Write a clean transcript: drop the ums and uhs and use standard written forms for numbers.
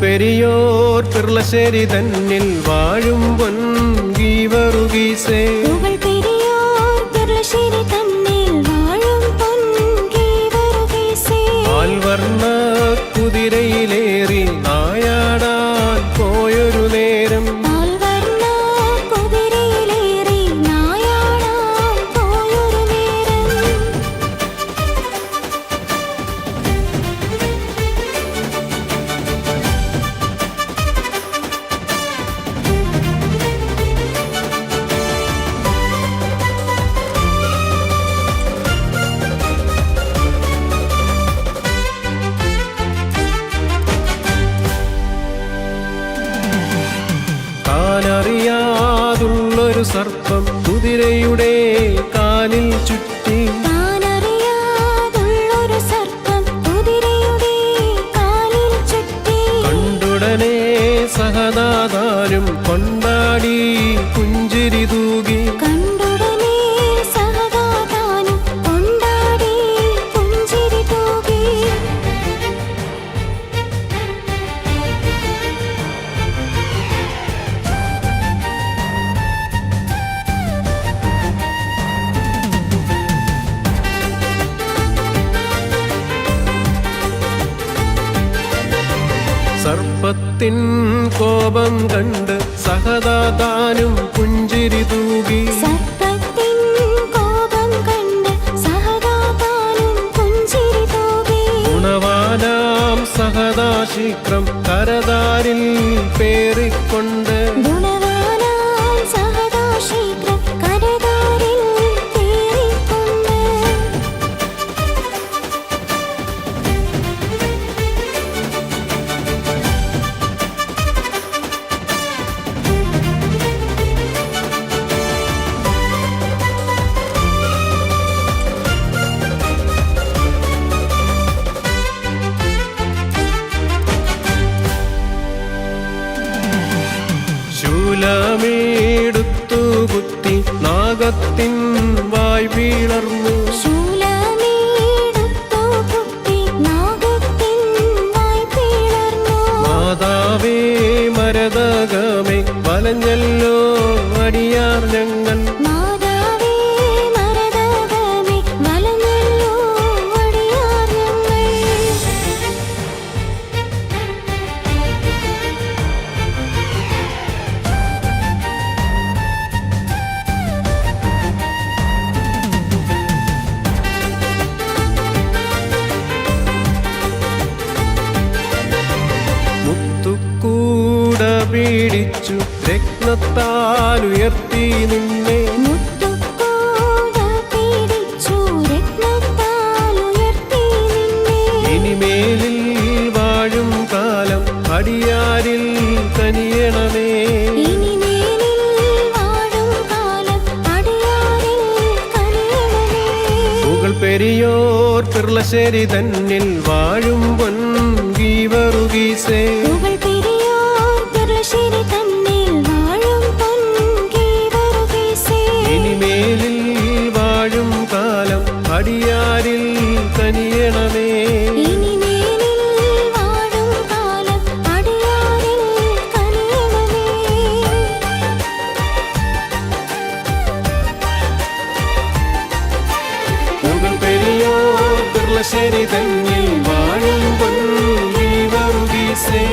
പെരിയോർ പിർളശ്ശേരി തന്നിൽ വാഴും പൊൻഗീവറുഗീസേ ആൽവർണ്ണ കുതിരയിലേറി നായാടാൻ പോയൊരു നേരം അറിയാതുള്ളൊരു സർപ്പം കുതിരയുടെ കാലിൽ ചുറ്റി കണ്ടുടനെ സഹദാതാനും കൊണ്ടാടി പുഞ്ചിരി തൂകി സർപ്പത്തിൻ കോപം കണ്ട് സഹദാതാനും പുഞ്ചിരി തൂകി ഗുണവാനാം സഹദാശീക്രം കരതാരിൽ പേറിക്കൊണ്ട് ശൂലമേടുത്തു കുത്തി നാഗത്തിൻ വായ് വീളർന്നു മാതാവേ മരതകമേ വലഞ്ഞല്ലോ അടിയാർ ഞങ്ങൾ പീഡിച്ചു രത്നത്താൽ ഉയർത്തി നിന്നെ ഇനിമേലിൽ വാഴും കാലം അടിയാരിൽ കനിയണമേ പെരിയോർ പിർളശ്ശേരി തന്നിൽ വാഴും പൊൻഗീവറുഗീസേ ഇനിമേലിൽ വാഴും കാലം അടിയാരിൽ കനിയണമേ പെരിയോർ പിർളശ്ശേരി തന്നിൽ വാഴും പൊൻഗീവറുഗീസേ